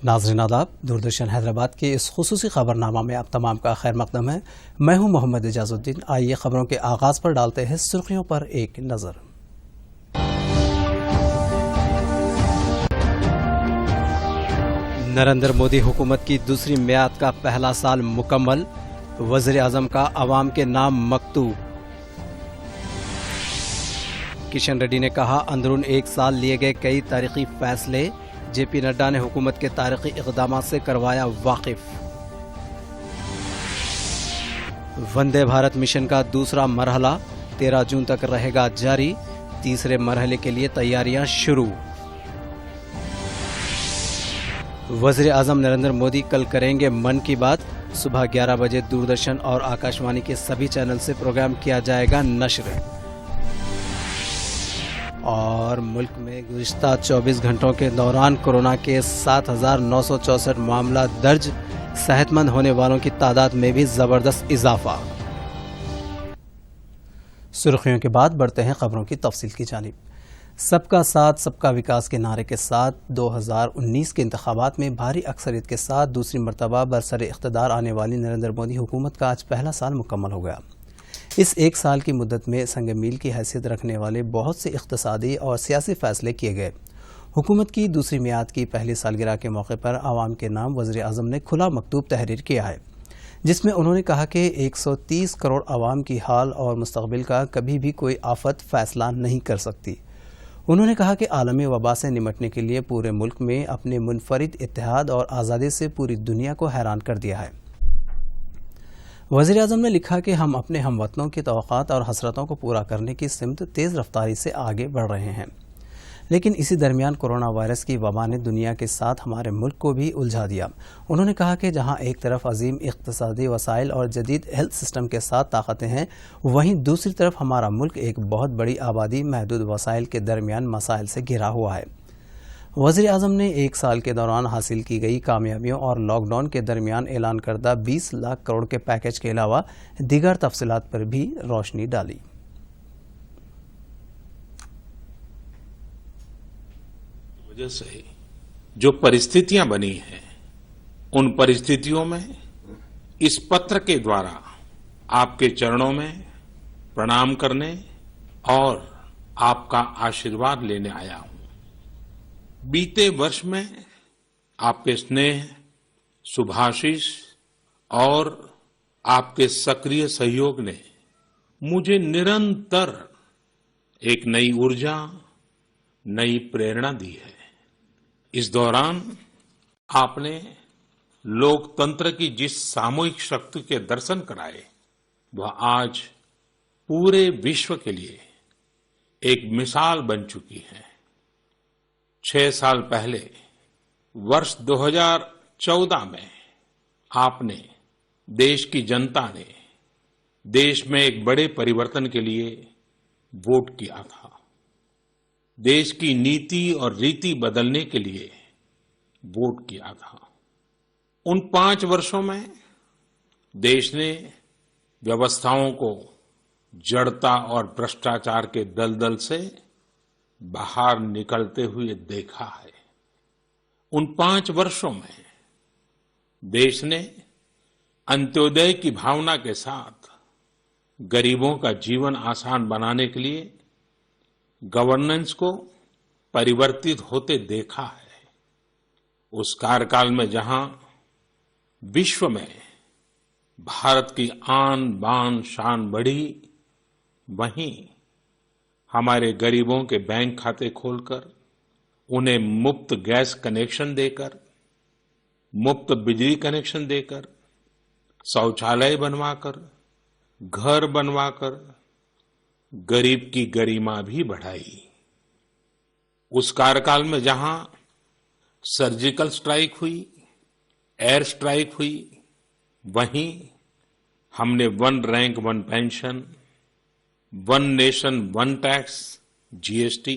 नाज़रीन आदाब, दूरदर्शन हैदराबाद के इस खुसूसी खबरनामा में आप तमाम का खैर मकदम है। मैं हूं मोहम्मद इजाजुद्दीन। आइए खबरों के आगाज पर डालते हैं सुर्खियों पर एक नज़र। नरेंद्र मोदी हुकूमत की दूसरी मियाद का पहला साल मुकम्मल, वज़ीर आज़म का अवाम के नाम मकतूब। किशन रेड्डी ने कहा, अंदरून एक साल लिए गए कई तारीखी फैसले, जेपी नड्डा ने हुकूमत के तारीखी इक़दाम से करवाया वाकिफ। वंदे भारत मिशन का दूसरा मरहला 13 जून तक रहेगा जारी, तीसरे मरहले के लिए तैयारियां शुरू। वज़ीर आज़म नरेंद्र मोदी कल करेंगे मन की बात, सुबह 11 बजे दूरदर्शन और आकाशवाणी के सभी चैनल से प्रोग्राम किया जाएगा नश्र। और मुल्क में गुज़िश्ता 24 घंटों के दौरान कोरोना के 7,964 मामला दर्ज, सेहतमंद होने वालों की तादाद में भी ज़बरदस्त इजाफा। सुर्खियों के बाद बढ़ते हैं खबरों की तफसील की जानिब। सबका साथ सबका विकास के नारे के साथ 2019 के इंतखाबात में भारी अक्सरियत के साथ दूसरी मरतबा बरसरे इख्तिदार आने वाली नरेंद्र मोदी हुकूमत का आज पहला साल मुकम्मल हो गया। इस एक साल की मुद्दत में संग मील की हैसियत रखने वाले बहुत से इख्तिसादी और सियासी फैसले किए गए। हुकूमत की दूसरी मियाद की पहली सालगिरह के मौके पर आवाम के नाम वज़ीर आज़म ने खुला मकतूब तहरीर किया है, जिसमें उन्होंने कहा कि 130 करोड़ आवाम की हाल और मुस्तकबिल का कभी भी कोई आफत फैसला नहीं कर सकती। उन्होंने कहा कि आलमी वबा से निमटने के लिए पूरे मुल्क में अपने मुनफरिद इत्तेहाद और आज़ादी से पूरी दुनिया को हैरान कर दिया है। वज़ीर आज़म ने लिखा कि हम अपने हमवतनों की तवक्कात और हसरतों को पूरा करने की सिमत तेज़ रफ्तारी से आगे बढ़ रहे हैं, लेकिन इसी दरमियान कोरोना वायरस की वबा ने दुनिया के साथ हमारे मुल्क को भी उलझा दिया। उन्होंने कहा कि जहां एक तरफ अजीम इक़्तिसादी वसाइल और जदीद हेल्थ सिस्टम के साथ ताकतें हैं, वहीं दूसरी तरफ हमारा मुल्क एक बहुत बड़ी आबादी महदूद वसाइल के दरमियान मसाइल से घिरा हुआ है। वज़ीर आज़म ने एक साल के दौरान हासिल की गई कामयाबियों और लॉकडाउन के दरमियान ऐलान करदा 20 लाख करोड़ के पैकेज के अलावा दीगर तफसीलात पर भी रोशनी डाली। वजह से जो परिस्थितियां बनी हैं, उन परिस्थितियों में इस पत्र के द्वारा आपके चरणों में प्रणाम करने और आपका आशीर्वाद लेने आया हूं। बीते वर्ष में आपके स्नेह, शुभाशीष और आपके सक्रिय सहयोग ने मुझे निरंतर एक नई ऊर्जा, नई प्रेरणा दी है। इस दौरान आपने लोकतंत्र की जिस सामूहिक शक्ति के दर्शन कराए, वह आज पूरे विश्व के लिए एक मिसाल बन चुकी है। 6 साल पहले वर्ष 2014 में आपने, देश की जनता ने देश में एक बड़े परिवर्तन के लिए वोट किया था। देश की नीति और रीति बदलने के लिए वोट किया था। उन 5 वर्षों में देश ने व्यवस्थाओं को जड़ता और भ्रष्टाचार के दलदल से बाहर निकलते हुए देखा है। उन 5 वर्षों में देश ने अंत्योदय की भावना के साथ गरीबों का जीवन आसान बनाने के लिए गवर्नेंस को परिवर्तित होते देखा है। उस कार्यकाल में जहां विश्व में भारत की आन बान शान बढ़ी, वहीं हमारे गरीबों के बैंक खाते खोलकर, उन्हें मुफ्त गैस कनेक्शन देकर, मुफ्त बिजली कनेक्शन देकर, शौचालय बनवाकर, घर बनवाकर गरीब की गरिमा भी बढ़ाई। उस कार्यकाल में जहां सर्जिकल स्ट्राइक हुई, एयर स्ट्राइक हुई, वहीं हमने 1 rank 1 pension, 1 nation 1 tax, GST,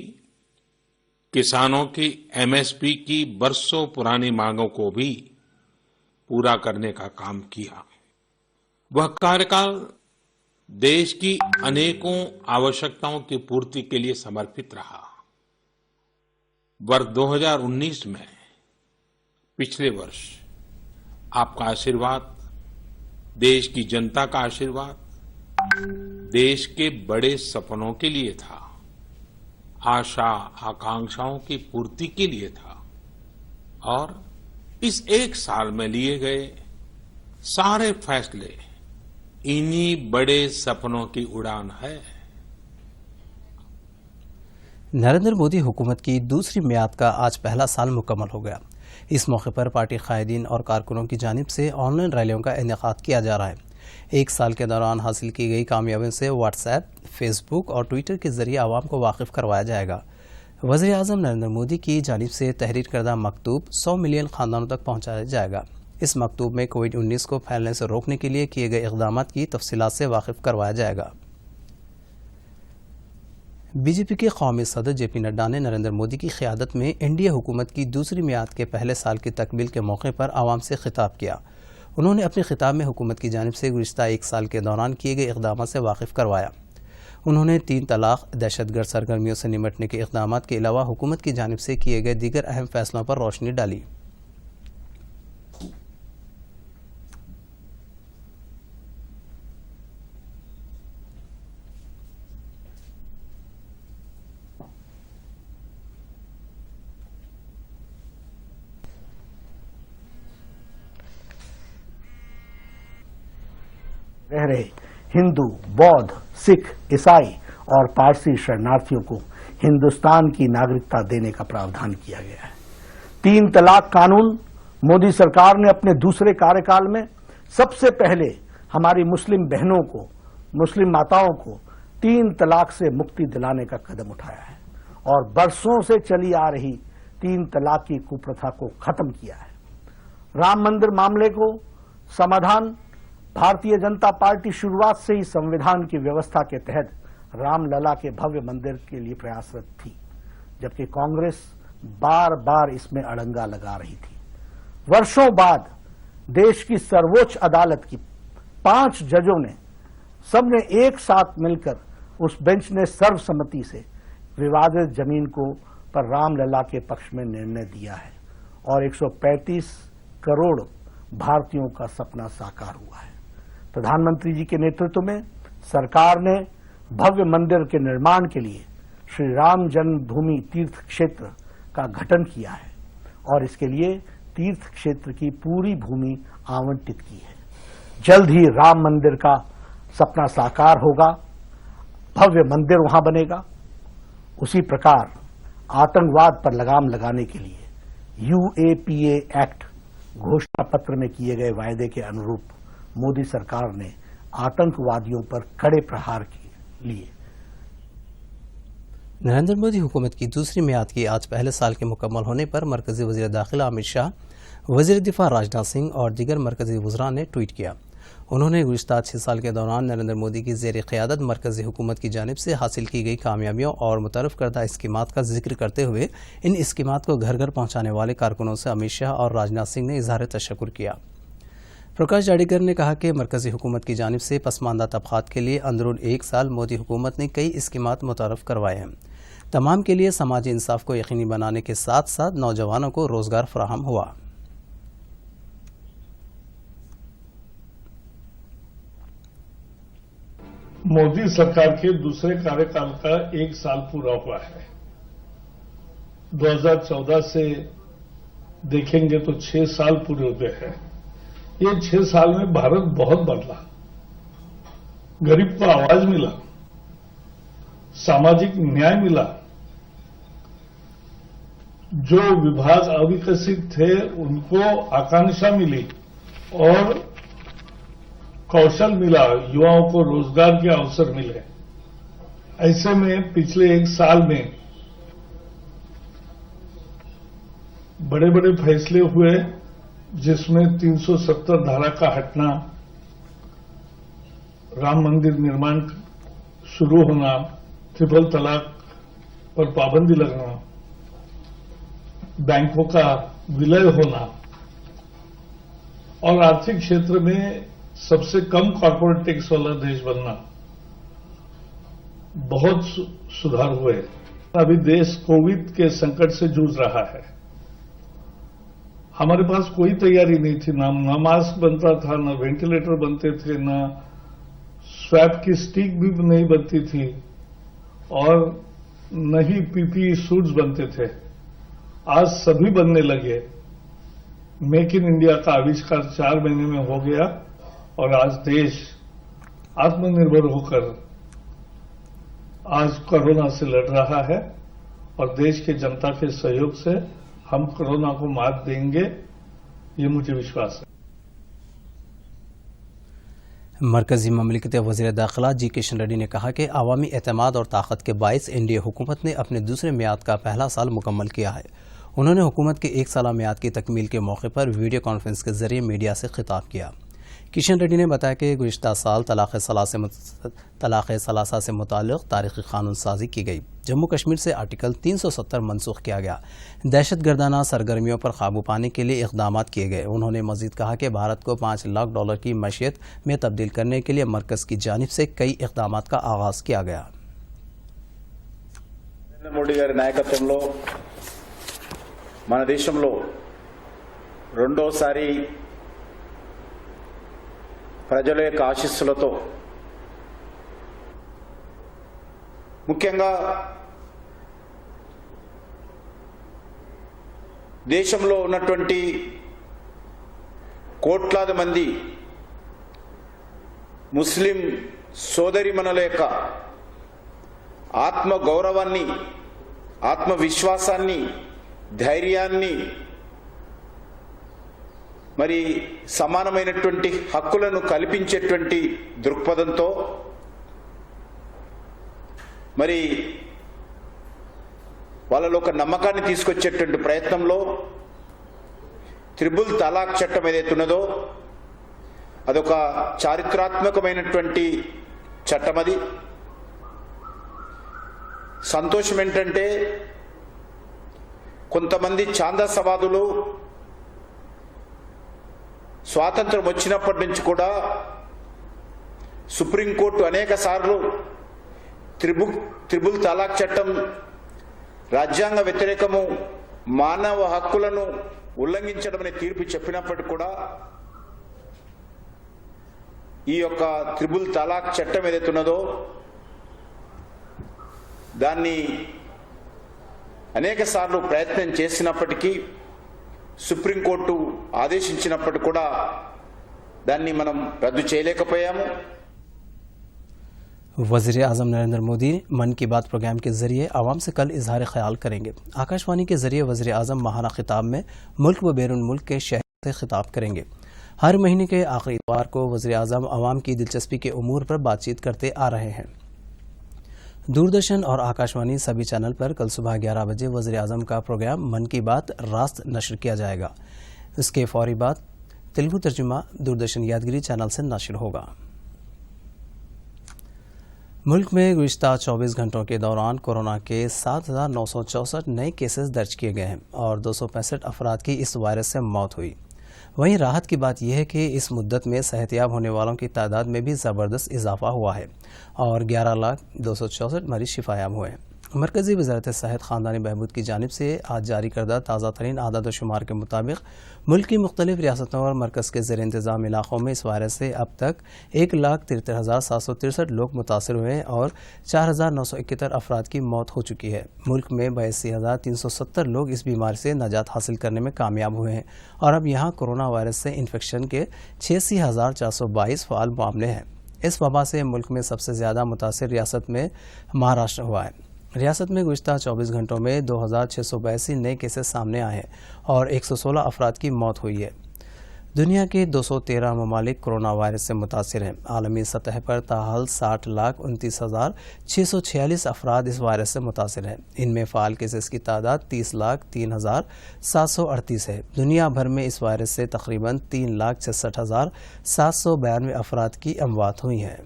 किसानों की एमएसपी की बरसों पुरानी मांगों को भी पूरा करने का काम किया। वह कार्यकाल देश की अनेकों आवश्यकताओं की पूर्ति के लिए समर्पित रहा। वर्ष 2019 में पिछले वर्ष आपका आशीर्वाद, देश की जनता का आशीर्वाद, देश के बड़े सपनों के लिए था, आशा आकांक्षाओं की पूर्ति के लिए था और इस एक साल में लिए गए सारे फैसले इन्हीं बड़े सपनों की उड़ान है। नरेंद्र मोदी हुकूमत की दूसरी मियाद का आज पहला साल मुकम्मल हो गया। इस मौके पर पार्टी कायदीन और कारकुनों की जानिब से ऑनलाइन रैलियों का इनेकाद किया जा रहा है। एक साल के दौरान हासिल की गई कामयाबियों से व्हाट्सएप, फेसबुक और ट्विटर के जरिए आवाम को वाकिफ करवाया जाएगा। वज़ीर आज़म नरेंद्र मोदी की जानिब से तहरीर करदा मकतूब 100 मिलियन खानदानों तक पहुँचाया जाएगा। इस मकतूब में कोविड-19 को फैलने से रोकने के लिए किए गए इक़दामात की तफसीलात से वाकिफ करवाया जाएगा। बीजेपी के कौमी सदर जेपी नड्डा ने नरेंद्र मोदी की क़यादत में एनडीए हुकूमत की दूसरी मियाद के पहले साल की तकमील के मौके पर आवाम से खिताब किया। उन्होंने अपने खिताब में हुकूमत की जानिब से गुज़िश्ता एक साल के दौरान किए गए इक़दामात से वाकिफ करवाया। उन्होंने 3 तलाक, दहशतगर्द सरगर्मियों से निमटने के इक़दामात के अलावा हुकूमत की जानिब से किए गए दीगर अहम फैसलों पर रोशनी डाली। रह रहे हिंदू, बौद्ध, सिख, ईसाई और पारसी शरणार्थियों को हिंदुस्तान की नागरिकता देने का प्रावधान किया गया है। 3 तलाक कानून मोदी सरकार ने अपने दूसरे कार्यकाल में सबसे पहले हमारी मुस्लिम बहनों को, मुस्लिम माताओं को 3 तलाक से मुक्ति दिलाने का कदम उठाया है और बरसों से चली आ रही 3 तलाक की कुप्रथा को खत्म किया है। राम मंदिर मामले को समाधान भारतीय जनता पार्टी शुरुआत से ही संविधान की व्यवस्था के तहत रामलला के भव्य मंदिर के लिए प्रयासरत थी, जबकि कांग्रेस बार बार इसमें अड़ंगा लगा रही थी। वर्षों बाद देश की सर्वोच्च अदालत की 5 जजों ने सबने एक साथ मिलकर उस बेंच ने सर्वसम्मति से विवादित जमीन को पर रामलला के पक्ष में निर्णय दिया है और 135 करोड़ भारतीयों का सपना साकार हुआ है। प्रधानमंत्री जी के नेतृत्व में सरकार ने भव्य मंदिर के निर्माण के लिए श्री राम जन्मभूमि तीर्थ क्षेत्र का गठन किया है और इसके लिए तीर्थ क्षेत्र की पूरी भूमि आवंटित की है। जल्द ही राम मंदिर का सपना साकार होगा, भव्य मंदिर वहां बनेगा। उसी प्रकार आतंकवाद पर लगाम लगाने के लिए UAPA एक्ट घोषणा पत्र में किए गए वायदे के अनुरूप मोदी सरकार ने आतंकवादियों पर कड़े प्रहार लिए। नरेंद्र मोदी हुकूमत की दूसरी मियाद की आज पहले साल के मुकम्मल होने पर मरकजी वज़ीर दाखिला अमित शाह, वज़ीर दिफा राजनाथ सिंह और दीगर मरकजी वज़रा ने ट्वीट किया। उन्होंने गुज़िश्ता 6 साल के दौरान नरेंद्र मोदी की ज़ेर क़यादत मरकजी हुकूमत की जानिब से हासिल की गई कामयाबियों और मुतरफ़ करदा स्कीमात का जिक्र करते हुए इन स्कीमात को घर घर पहुँचाने वाले कारकुनों से अमित शाह और राजनाथ सिंह ने इज़हार तशक्कुर किया। प्रकाश जावड़ेकर ने कहा कि मरकजी हुकूमत की जानिब से पसमानदा तबक़ात के लिए अंदरून 1 साल मोदी हुकूमत ने कई स्कीमात मुतारफ़ करवाए हैं। तमाम के लिए समाजी इंसाफ को यकीनी बनाने के साथ साथ नौजवानों को रोज़गार फराहम हुआ। मोदी सरकार के दूसरे कार्यकाल का 1 साल पूरा हुआ है। 2014 से देखेंगे तो 6 साल पूरे हुए हैं। ये 6 साल में भारत बहुत बदला, गरीब को आवाज मिला, सामाजिक न्याय मिला, जो विभाग अविकसित थे उनको आकांक्षा मिली और कौशल मिला, युवाओं को रोजगार के अवसर मिले। ऐसे में पिछले 1 साल में बड़े बड़े फैसले हुए, जिसमें 370 धारा का हटना, राम मंदिर निर्माण शुरू होना, ट्रिपल तलाक पर पाबंदी लगना, बैंकों का विलय होना और आर्थिक क्षेत्र में सबसे कम कॉर्पोरेट टैक्स वाला देश बनना, बहुत सुधार हुए। अभी देश कोविड के संकट से जूझ रहा है। हमारे पास कोई तैयारी नहीं थी, ना मास्क बनता था, ना वेंटिलेटर बनते थे, ना स्वैप की स्टिक भी नहीं बनती थी और न ही पीपीई सूट्स बनते थे। आज सभी बनने लगे। मेक इन इंडिया का आविष्कार 4 महीने में हो गया और आज देश आत्मनिर्भर होकर आज कोरोना से लड़ रहा है और देश के जनता के सहयोग से हम कोरोना को मात देंगे, ये मुझे विश्वास है। मरकजी ममलिकत वज़ीर दाखिला जी किशन रेड्डी ने कहा कि अवामी एतमाद और ताकत के बायस एनडीए हुकूमत ने अपने दूसरे मियाद का पहला साल मुकम्मल किया है। उन्होंने हुकूमत के 1 साला मियाद की तकमील के मौके पर वीडियो कॉन्फ्रेंस के जरिए मीडिया से खिताब किया। किशन रेड्डी ने बताया कि गुज़िश्ता साल तलाक़ सलासा से मुताल्लिक़ तारीख़ी कानून साजी की गई। जम्मू कश्मीर से आर्टिकल 370 मनसूख किया गया। दहशत गर्दाना सरगर्मियों पर काबू पाने के लिए इक़दाम किए गए। उन्होंने मज़ीद कहा कि भारत को $5 लाख की मईशत में तब्दील करने के लिए मरकज़ की जानिब से कई इक़दाम का आगाज़ किया गया। नरेंद्र मोदी गारी नायकत्వంలో మన దేశంలో రెండోసారి ప్రజల యొక్క ఆశీస్సులతో ముఖ్యంగా దేశంలో ఉన్నటువంటి కోట్లాది మంది ముస్లిం సోదరీమణుల యొక్క ఆత్మ గౌరవాన్ని, ఆత్మవిశ్వాసాన్ని, ధైర్యాన్ని, మరి సమానమైనటువంటి హక్కులను కల్పించేటువంటి దృక్పథంతో మరి వాళ్ళలో ఒక నమ్మకాన్ని తీసుకొచ్చేటువంటి ప్రయత్నంలో త్రిబుల్ తలాక్ చట్టం ఏదైతే ఉన్నదో అదొక చారిత్రాత్మకమైనటువంటి చట్టం. అది సంతోషం ఏంటంటే కొంతమంది ఛాందసవాదులు స్వాతంత్రం వచ్చినప్పటి నుంచి కూడా సుప్రీంకోర్టు అనేక సార్లు త్రిబుల్ తలాక్ చట్టం రాజ్యాంగ వ్యతిరేకము, మానవ హక్కులను ఉల్లంఘించడం అనే తీర్పు చెప్పినప్పటికీ కూడా ఈ యొక్క త్రిబుల్ తలాక్ చట్టం ఏదైతే ఉన్నదో దాన్ని అనేక సార్లు ప్రయత్నం చేసినప్పటికీ సుప్రీంకోర్టు ఆదేశించినప్పటికీ కూడా దాన్ని మనం రద్దు చేయలేకపోయాము. वज़ीर आज़म नरेंद्र मोदी मन की बात प्रोग्राम के जरिए आवाम से कल इजहार ख्याल करेंगे। आकाशवाणी के जरिए वज़ीर आज़म माहाना खिताब में मुल्क व बैरून मुल्क के शहर से खिताब करेंगे। हर महीने के आखिरी इतवार को वज़ीर आज़म आवाम की दिलचस्पी के उमूर पर बातचीत करते आ रहे हैं। दूरदर्शन और आकाशवाणी सभी चैनल पर कल सुबह 11 बजे वज़ीर आज़म का प्रोग्राम मन की बात रास्त नशर किया जाएगा। इसके फौरी बाद तेलुगु तर्जुमा दूरदर्शन यादगिरी चैनल से नशर होगा। मुल्क में गुज़िश्ता 24 घंटों के दौरान कोरोना के 7,964 नए केसेस दर्ज किए गए हैं और 265 अफराद की इस वायरस से मौत हुई। वहीं राहत की बात यह है कि इस मुद्दत में सेहतयाब होने वालों की तादाद में भी ज़बरदस्त इजाफा हुआ है और 11,264 मरीज शिफायाब हुए हैं। मरकज़ी वज़ारत सेहत ख़ानदानी बहबूद की जानिब से आज जारी करदा ताज़ा तरीन आदाद शुमार के मुताबिक मुल्क की मुख्तलिफ रियासतों और मरकज़ के ज़ेर इंतज़ाम इलाक़ों में इस वायरस से अब तक 1,73,763 लोग मुतासर हुए हैं और 4,971 अफराद की मौत हो चुकी है। मुल्क में 82,370 लोग इस बीमारी से नजात हासिल करने में कामयाब हुए हैं और अब यहाँ कोरोना वायरस से इन्फेक्शन के 86,422 फ़ाल मामले हैं। इस वबा से मुल्क में सबसे ज़्यादा मुतासर रियासत में महाराष्ट्र हुआ है। रियासत में गुज़िश्ता 24 घंटों में 2,682 नए केसेस सामने आए हैं और 116 अफराद की मौत हुई है। दुनिया के 213 ममालिक कोरोना वायरस से मुतासिर हैं। आलमी सतह पर ताहाल 60,29,646 अफराद इस वायरस से मुतासिर हैं। इनमें फ़ाल केसेस की तादाद 30,03,738 है। दुनिया भर में इस वायरस से तकरीबन 3,66,792 अफराद की अमवात हुई हैं।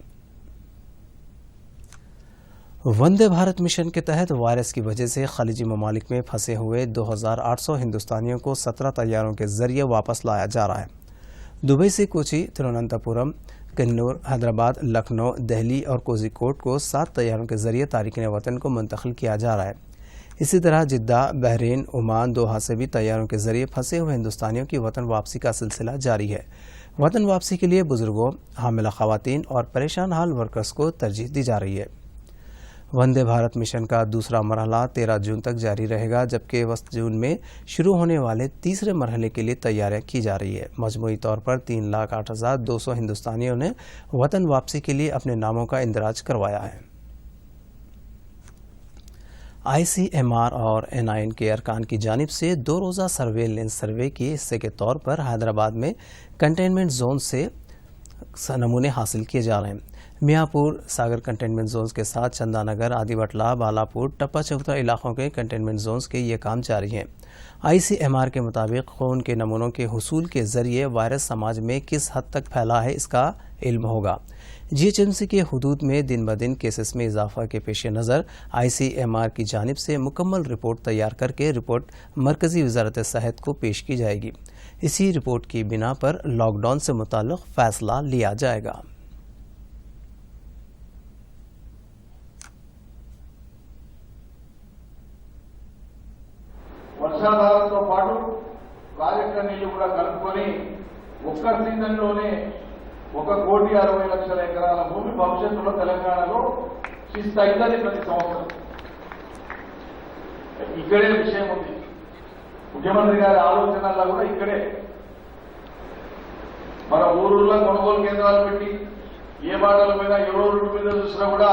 वंदे भारत मिशन के तहत वायरस की वजह से खलीजी ममालिक में फंसे हुए 2,800 हिंदुस्तानियों को 17 तैयारों के जरिए वापस लाया जा रहा है। दुबई से कोची, तिरुवनंतपुरम, कन्नूर, हैदराबाद, लखनऊ, दिल्ली और कोझिकोड को 7 तैयारों के जरिए तारिकीन वतन को मुंतकिल किया जा रहा है। इसी तरह जिद्दा, बहरीन, ओमान, दोहा से भी तैयारों के जरिए फंसे हुए हिंदुस्तानियों की वतन वापसी का सिलसिला जारी है। वतन वापसी के लिए बुजुर्गों, हामिला खवातीन और परेशान हाल वर्कर्स को तरजीह दी जा रही है। वंदे भारत मिशन का दूसरा मरहला 13 जून तक जारी रहेगा, जबकि वस्त जून में शुरू होने वाले तीसरे मरहले के लिए तैयारियां की जा रही है। मजमूई तौर पर 3,08,200 हिंदुस्तानियों ने वतन वापसी के लिए अपने नामों का इंदराज करवाया है। ICMR और NIN के अरकान की जानिब से 2 रोज़ा सर्वेलेंस सर्वे के हिस्से के तौर पर हैदराबाद में कंटेनमेंट जोन से नमूने हासिल किए जा रहे हैं। मियाँपुर सागर कंटेनमेंट जोन्स के साथ चंदानगर, आदिवटला, बालापुर, टप्पा चौतरा इलाकों के कंटेनमेंट जोन्स के ये काम जारी हैं। ICMR के मुताबिक खून के नमूनों के हुसूल के जरिए वायरस समाज में किस हद तक फैला है इसका इल्म होगा। GHMC के हुदूद में दिन ब दिन केसेस में इजाफा के पेश नज़र ICMR की जानिब से मुकम्मल रिपोर्ट तैयार करके रिपोर्ट मरकजी वजारत सेहत को पेश की जाएगी। इसी रिपोर्ट की बिना पर लॉकडाउन से मुताल्लिक फैसला लिया जाएगा। వర్షాధారంతో పాటు ప్రాజెక్టుల నీళ్లు కూడా కలుపుకొని ఒక్క సీజన్లోనే 1,60,00,000 ఎకరాల భూమి భవిష్యత్తులో తెలంగాణలో శిస్తైతుంది ప్రతి సంవత్సరం. ఇక్కడే విషయం ఉంది. ముఖ్యమంత్రి గారి ఆలోచనల్లో కూడా ఇక్కడే మన ఊరుల్లో కొనుగోలు కేంద్రాలు పెట్టి ఏ బాటల మీద ఎవరో రోడ్డు మీద చూసినా కూడా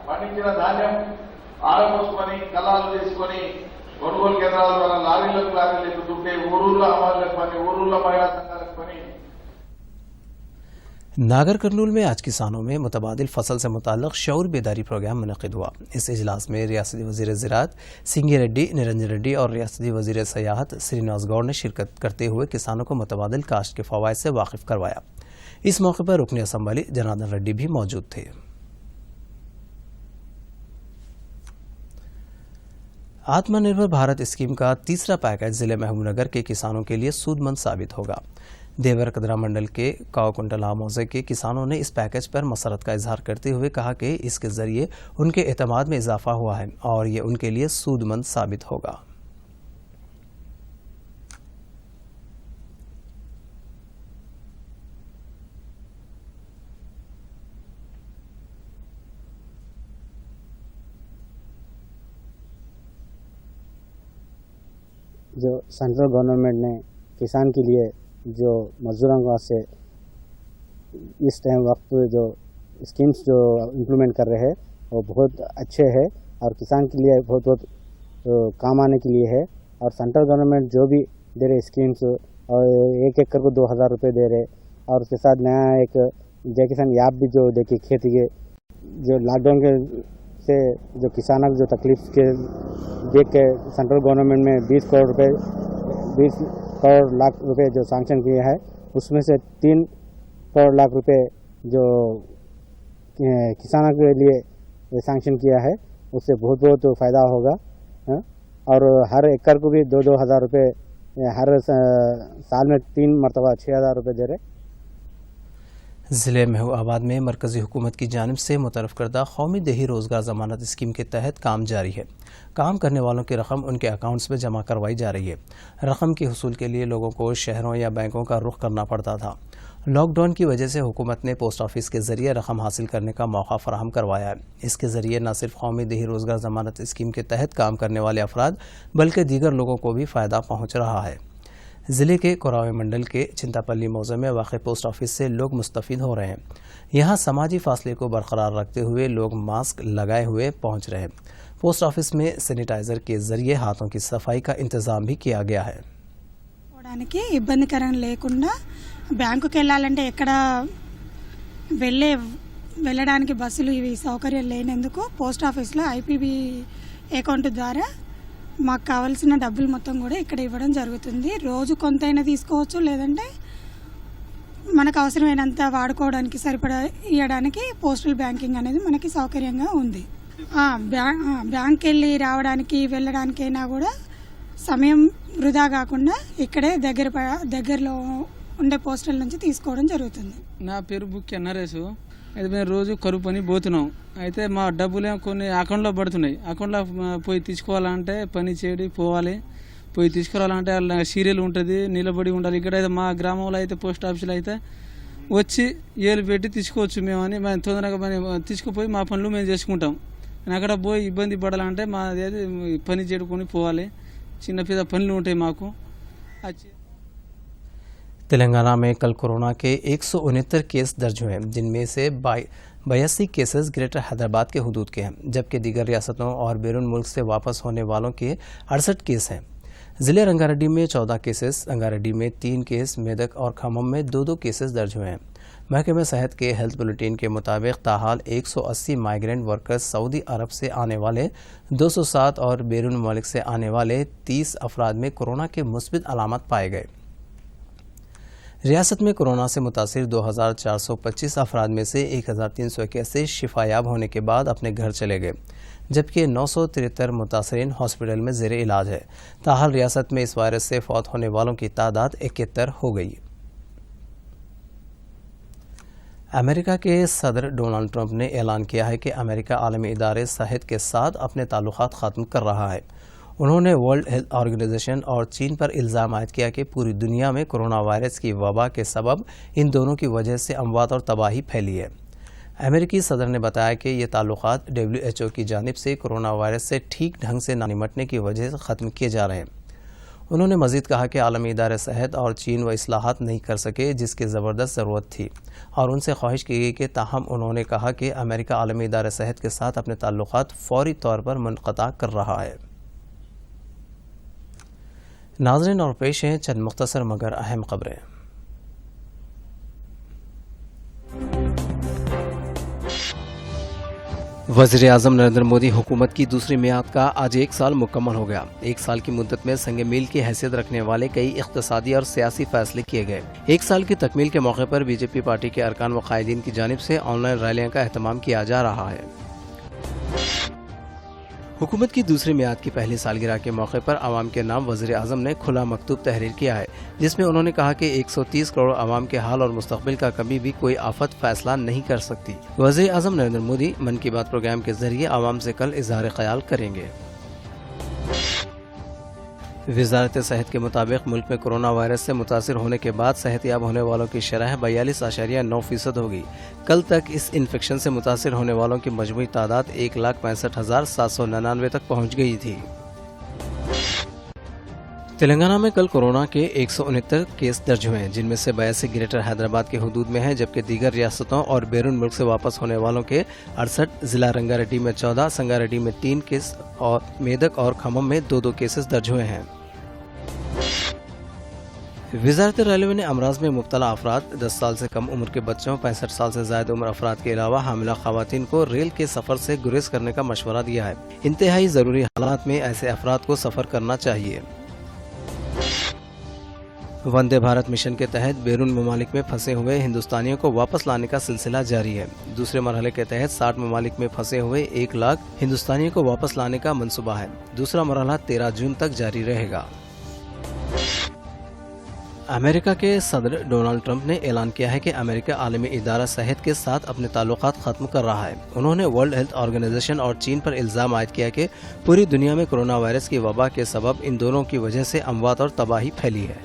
పండించిన ధాన్యం ఆరబోసుకొని కల్లాలు చేసుకొని కొనుగోలు కేంద్రాల ద్వారా లారీలకు ఎక్కుతుంటే ఊరూళ్ళ అమలులకు పని, ఊరూళ్ళ మహిళా సంఘాలకు పని। नागर कर्नूल में आज किसानों में मुतबादिल फसल से मुताल्लिक़ शऊर बेदारी प्रोग्राम मुनक़िद हुआ। इस इजलास में रियासती वज़ीर ज़राअत सिंगी रेड्डी, निरंजन रेड्डी और रियासती वज़ीर सयाहत श्रीनिवास गौड़ ने शिरकत करते हुए किसानों को मुतबादिल काश्त के फ़वाइद से वाकिफ़ करवाया। इस मौके पर रुकन असम्बली जनार्दन रेड्डी भी मौजूद थे। आत्मनिर्भर भारत स्कीम का तीसरा पैकेज जिले महबूबनगर के किसानों के लिए सूदमंद साबित होगा। देवर कदरा मंडल के कावकुंटला मौजे के किसानों ने इस पैकेज पर मसरत का इजहार करते हुए कहा कि इसके जरिए उनके एतमाद में इजाफा हुआ है और ये उनके लिए सूदमंद साबित होगा। जो सेंट्रल गवर्नमेंट ने किसान के लिए जो मजदूरों का से इस टाइम वक्त जो स्कीम्स जो इम्प्लीमेंट कर रहे हैं वो बहुत अच्छे हैं और किसान के लिए बहुत बहुत काम आने के लिए है। और सेंट्रल गवर्नमेंट जो भी दे रहे स्कीम्स और 1 एकड़ को 2,000 रुपये दे रहे और उसके साथ नया एक जय किसान ऐप भी जो देखिए खेती के जो लॉकडाउन के से जो किसानों जो तकलीफ के देख के सेंट्रल गवर्नमेंट में 20 करोड़ लाख रुपए जो सैंक्शन किया है उसमें से 3 करोड़ लाख रुपए जो किसानों के लिए सैंक्शन किया है उससे बहुत बहुत फ़ायदा होगा। और हर एकड़ को भी 2-2 हज़ार रुपये हर साल में 3 मरतबा 6,000 रुपये दे रहे। ज़िले महबूबाबाद में मरकज़ी हुकूमत की जानिब से मुतरफ़ करदा कौमी देही रोज़गार ज़मानत स्कीम के तहत काम जारी है। काम करने वालों की रकम उनके अकाउंट्स में जमा करवाई जा रही है। रकम के हुसूल के लिए लोगों को शहरों या बैंकों का रुख करना पड़ता था। लॉकडाउन की वजह से हुकूमत ने पोस्ट ऑफिस के ज़रिए रकम हासिल करने का मौका फराहम करवाया है। इसके ज़रिए न सिर्फ कौमी देही रोज़गार ज़मानत स्कीम के तहत काम करने वाले अफराद बल्कि दीगर लोगों को भी फ़ायदा पहुँच रहा है। ज़िले के कोरावे मंडल के चिंतापल्ली मौज़े में वाक़ पोस्ट ऑफिस से लोग मुस्तफ़ीद हो रहे हैं। यहाँ समाजी फासले को बरकरार रखते हुए लोग मास्क लगाए हुए पहुँच रहे हैं। पोस्ट ऑफिस में सैनिटाइज़र के ज़रिए हाथों की सफाई का इंतज़ाम भी किया गया है। ఇబ్బందికరం లేకుండా బ్యాంకుకి వెళ్ళాలంటే ఎక్కడ వెళ్ళడానికి బస్సులు ఇవి సౌకర్యం లేనందుకు పోస్ట్ ఆఫీస్లో ఐపీబీ అకౌంట్ ద్వారా మాకు కావాల్సిన డబ్బులు మొత్తం కూడా ఇక్కడ ఇవ్వడం జరుగుతుంది। రోజు కొంతైనా తీసుకోవచ్చు, లేదంటే మనకు అవసరమైనంత వాడుకోవడానికి సరిపడా ఇవ్వడానికి పోస్టల్ బ్యాంకింగ్ అనేది మనకి సౌకర్యంగా ఉంది। బ్యాంక్ వెళ్ళి రావడానికి వెళ్ళడానికైనా కూడా సమయం వృధా కాకుండా ఇక్కడే దగ్గరలో ఉండే పోస్టల్ నుంచి తీసుకోవడం జరుగుతుంది। నా పేరు బుక్య నరేష్। అయితే మేము రోజు కరువు పని పోతున్నాం. అయితే మా డబ్బులేమో కొన్ని అకౌంట్లో పడుతున్నాయి. అకౌంట్లో పోయి తీసుకోవాలంటే పని చేయడి పోవాలి, పోయి తీసుకురావాలంటే సీరియల్ ఉంటుంది, నిలబడి ఉండాలి. ఇక్కడైతే మా గ్రామంలో అయితే పోస్ట్ ఆఫీసులో అయితే వచ్చి ఏలు పెట్టి తీసుకోవచ్చు మేము తొందరగా తీసుకుపోయి మా పనులు మేము చేసుకుంటాం. అక్కడ పోయి ఇబ్బంది పడాలంటే మా పని చేడుకొని పోవాలి. చిన్న పెద్ద పనులు ఉంటాయి మాకు. तेलंगाना में कल कोरोना के 169 केस दर्ज हुए, जिनमें से 82 केसेस ग्रेटर हैदराबाद के हुदूद के हैं, जबकि दीगर रियासतों और बैरून मुल्क से वापस होने वालों के 68 केस हैं। ज़िले रंगारेड्डी में 14 केसेस, रंगारेड्डी में 3 केस, मेदक और खम्मम में 2-2 केसेस दर्ज हुए हैं। महकमे सेहत के हेल्थ बुलेटिन के मुताबिक ताहाल 180 माइग्रेंट वर्कर्स सऊदी अरब से आने वाले 207 और बैरून मुल्क से आने वाले 30 अफराद में कोरोना के मुस्बित अलामत पाए गए। रियासत में कोरोना से मुतासिर 2425 अफराद में से 1381 शिफायाब होने के बाद अपने घर चले गए, जबकि 973 मुतासरीन हॉस्पिटल में ज़ेरे इलाज है। ताहाल रियासत में इस वायरस से फौत होने वालों की तादाद 71 हो गई। अमेरिका के सदर डोनाल्ड ट्रंप ने ऐलान किया है कि अमेरिका आलमी इदारे सेहत के साथ अपने ताल्लुकात ख़त्म कर रहा है। उन्होंने वर्ल्ड हेल्थ ऑर्गेनाइजेशन और चीन पर इल्ज़ाम आयद किया कि पूरी दुनिया में कोरोना वायरस की वबा के सबब इन दोनों की वजह से अमवात और तबाही फैली है। अमेरिकी सदर ने बताया कि ये ताल्लुकात WHO की जानिब से कोरोना वायरस से ठीक ढंग से ना निपटने की वजह से ख़त्म किए जा रहे हैं। उन्होंने मज़ीद कहा कि आलमी इदारे सेहत और चीन व इस्लाहात नहीं कर सके, जिसकी ज़बरदस्त ज़रूरत थी, और उनसे ख्वाहिश की गई कि ताहम उन्होंने कहा कि अमेरिका आलमी इदारे सेहत के साथ अपने ताल्लुकात फौरी तौर पर मुनक़ता कर रहा है। नाज़रीन, और पेश हैं चंद मुख्तसर मगर अहम खबरें। वज़ीर-ए-आज़म नरेंद्र मोदी हुकूमत की दूसरी मियाद का आज 1 साल मुकम्मल हो गया। 1 साल की मुद्दत में संग मील की हैसियत रखने वाले कई इक़्तिसादी और सियासी फैसले किए गए। 1 साल की तकमील के मौके पर बीजेपी पार्टी के अरकान व कायदीन की जानिब से ऑनलाइन रैलियों का एहतमाम किया जा रहा है। हुकूमत की दूसरी मियाद की पहली सालगिरह के मौके पर आवाम के नाम वज़ीर-ए-आज़म ने खुला मकतूब तहरीर किया है, जिसमें उन्होंने कहा कि 130 करोड़ आवाम के हाल और मुस्तकबिल का कभी भी कोई आफत फैसला नहीं कर सकती। वज़ीर-ए-आज़म नरेंद्र मोदी मन की बात प्रोग्राम के जरिए आवाम से कल इज़हार ख्याल करेंगे। वज़ारत सेहत के मुताबिक मुल्क में कोरोना वायरस से मुतासिर होने के बाद सेहतयाब होने वालों की शरह 42.9% होगी। कल तक इस इन्फेक्शन से मुतासिर होने वालों की मजमूई तादाद 1,65,799 तक पहुँच गई थी। तेलंगाना में कल कोरोना के 169 केस दर्ज हुए हैं, जिनमें से 82 ग्रेटर हैदराबाद के हुदूद में हैं, जबकि दीगर रियासतों और बैरून मुल्क से वापस होने वालों के 68, जिला रंगारेड्डी में 14, संगारेड्डी में 3 केस और मेदक और खम्मम में 2-2 केसेस दर्ज हुए हैं। वज़ारत रेलवे ने अमराज में मुब्तला अफराद, 10 साल से कम उम्र के बच्चों, 65 साल से ज़ायद उम्र अफराद के अलावा हामिला ख़वातीन को रेल के सफ़र से गुरेज करने का मशवरा दिया है। इंतहाई ज़रूरी हालात में ऐसे अफराद को सफ़र करना चाहिए। वंदे भारत मिशन के तहत बैरून ममालिक में फंसे हुए हिंदुस्तानियों को वापस लाने का सिलसिला जारी है। दूसरे मरहले के तहत 60 ममालिक में फंसे हुए 1 लाख हिंदुस्तानियों को वापस लाने का मंसूबा है। दूसरा मरहला 13 जून तक जारी रहेगा। अमेरिका के सदर डोनाल्ड ट्रंप ने ऐलान किया है कि अमेरिका आलमी इदारा सेहत के साथ अपने ताल्लुकात ख़त्म कर रहा है। उन्होंने वर्ल्ड हेल्थ ऑर्गेनाइजेशन और चीन पर इल्ज़ाम आयद किया कि पूरी दुनिया में कोरोना वायरस की वबा के सबब इन दोनों की वजह से अमवात और तबाही फैली है।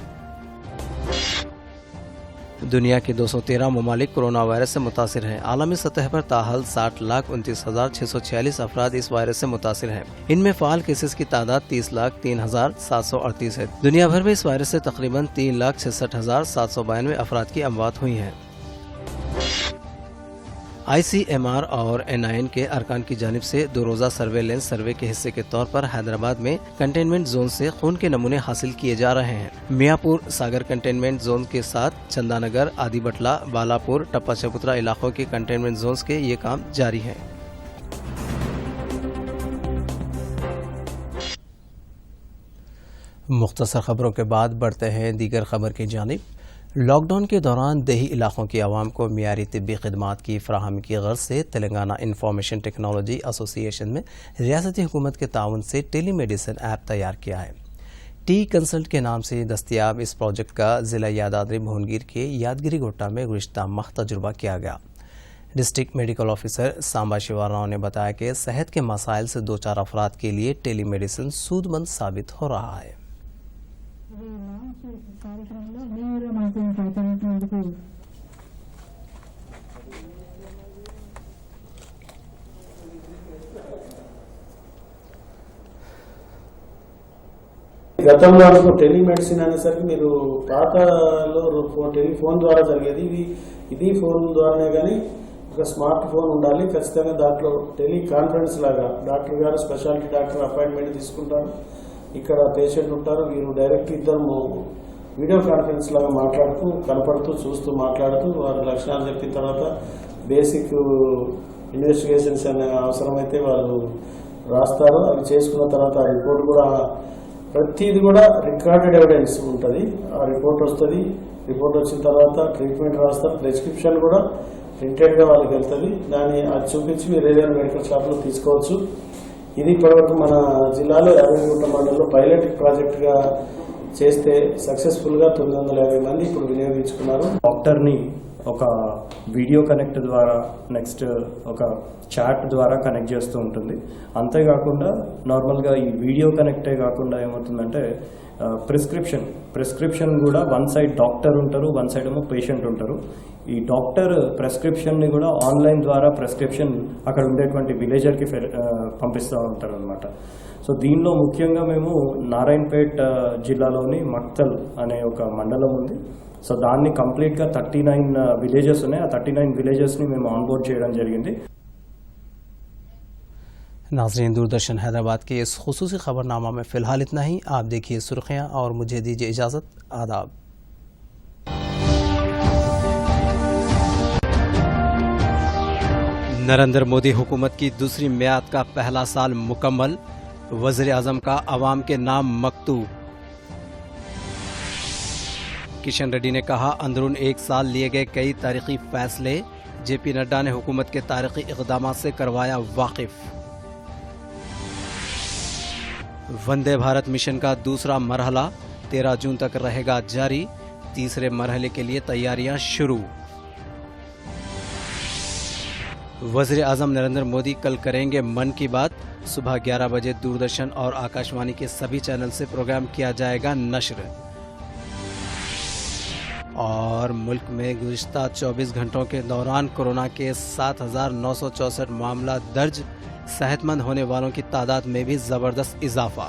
दुनिया के 213 ममालिक कोरोना वायरस से मुतासिर हैं। आलमी सतह पर ताहाल 60,29,646 अफराद इस वायरस से मुतासिर हैं। इनमें फ़ाल केसेस की तादाद 30,03,738 है। दुनिया भर में इस वायरस से तकरीबन 3,66,792 अफराद की अमवात हुई हैं। ICMR और NIN के अरकान की जानिब से 2 रोज़ा सर्वेलेंस सर्वे के हिस्से के तौर पर हैदराबाद में कंटेनमेंट जोन से खून के नमूने हासिल किए जा रहे हैं। मियापुर सागर कंटेनमेंट जोन के साथ चंदानगर, आदिबटला, बालापुर, टप्पा चबूतरा इलाकों के कंटेनमेंट जोन्स के ये काम जारी है। मुख्तसर खबरों के बाद बढ़ते हैं दीगर खबर की जानिब। लॉकडाउन के दौरान देही इलाकों की आवाम को मियारी तिब्बी खिदमात की फराहमी की गर्ज से तेलंगाना इंफॉर्मेशन टेक्नोलॉजी एसोसिएशन में रियासती हुकूमत के ताउन से टेली मेडिसिन ऐप तैयार किया है। टी कंसल्ट के नाम से दस्तियाब इस प्रोजेक्ट का ज़िला यादाद्री भुवनगिर के यादगिरी गोट्टा में गुज़िश्ता माह तजुर्बा किया गया। District medical officer Samba Shivarao ने बताया कि सेहत के मसाइल से दो चार अफराद के लिए टेलीमेडिसिन सूदमंद साबित हो रहा है। గతంలో అనుకో టెలిమెడిసిన్ అనేసరికి మీరు పాతలో టెలిఫోన్ ద్వారా జరిగేది, ఇది ఫోన్ ద్వారానే కానీ ఒక స్మార్ట్ ఫోన్ ఉండాలి ఖచ్చితంగా. దాంట్లో టెలి కాన్ఫరెన్స్ లాగా డాక్టర్ గారు స్పెషాలిటీ డాక్టర్ అపాయింట్మెంట్ తీసుకుంటారు, ఇక్కడ పేషెంట్ ఉంటారు, వీరు డైరెక్ట్ ఇద్దరు వీడియో కాన్ఫరెన్స్ లాగా మాట్లాడుతూ కనపడుతూ చూస్తూ మాట్లాడుతూ వారి లక్షణాలు చెప్పిన తర్వాత బేసిక్ ఇన్వెస్టిగేషన్స్ అనే అవసరమైతే వాళ్ళు రాస్తారు. అవి చేసుకున్న తర్వాత ఆ రిపోర్ట్ కూడా ప్రతిది కూడా రికార్డెడ్ ఎవిడెన్స్ ఉంటుంది. ఆ రిపోర్ట్ వస్తుంది, రిపోర్ట్ వచ్చిన తర్వాత ట్రీట్మెంట్ రాస్తారు, ప్రిస్క్రిప్షన్ కూడా ప్రింటెడ్గా వాళ్ళకి వెళ్తుంది. దాన్ని అది చూపించి మీరు ఏదైనా మెడికల్ షాప్లో తీసుకోవచ్చు. ఇది ఇప్పటివరకు మన జిల్లాలో యాదగిరిగుట్ట మండలంలో పైలట్ ప్రాజెక్ట్గా చేస్తే సక్సెస్ఫుల్గా 950 మంది ఇప్పుడు వినియోగించుకున్నారు. డాక్టర్ని ఒక వీడియో కనెక్ట్ ద్వారా నెక్స్ట్ ఒక చాట్ ద్వారా కనెక్ట్ చేస్తూ ఉంటుంది. అంతేకాకుండా నార్మల్గా ఈ వీడియో కనెక్టే కాకుండా ఏమవుతుందంటే ప్రిస్క్రిప్షన్ కూడా వన్ సైడ్ డాక్టర్ ఉంటారు, వన్ సైడ్ ఏమో పేషెంట్ ఉంటారు. ఈ డాక్టర్ ప్రిస్క్రిప్షన్ని కూడా ఆన్లైన్ ద్వారా ప్రిస్క్రిప్షన్ అక్కడ ఉండేటువంటి విలేజర్కి పంపిస్తూ ఉంటారు అనమాట. సో దీనిలో ముఖ్యంగా మేము నారాయణపేట్ జిల్లాలోని మక్తల్ అనే ఒక మండలం ఉంది. సో దాన్ని కంప్లీట్గా 39 విలేజెస్ ఉన్నాయి. ఆ 39 విలేజెస్ని మేము ఆన్బోర్డ్ చేయడం జరిగింది. नाज़रीन, दूरदर्शन हैदराबाद के इस खुसूसी खबरनामा में फ़िलहाल इतना ही। आप देखिए सुर्खियाँ और मुझे दीजिए इजाज़त। आदाब। नरेंद्र मोदी हुकूमत की दूसरी मियाद का पहला साल मुकम्मल, वज़ीर आज़म का अवाम के नाम मकतूब। किशन रेड्डी ने कहा, अंदरून एक साल लिए गए कई तारीखी फैसले, जेपी नड्डा ने हुकूमत के तारीखी इक़दामात से करवाया वाकिफ। वंदे भारत मिशन का दूसरा मरहला 13 जून तक रहेगा जारी, तीसरे मरहले के लिए तैयारियां शुरू। वज़ीर आज़म नरेंद्र मोदी कल करेंगे मन की बात, सुबह 11 बजे दूरदर्शन और आकाशवाणी के सभी चैनल से प्रोग्राम किया जाएगा नश्र। और मुल्क में गुज़िश्ता 24 घंटों के दौरान कोरोना के 7,964 मामला दर्ज, सेहतमंद होने वालों की तादाद में भी ज़बरदस्त इजाफा।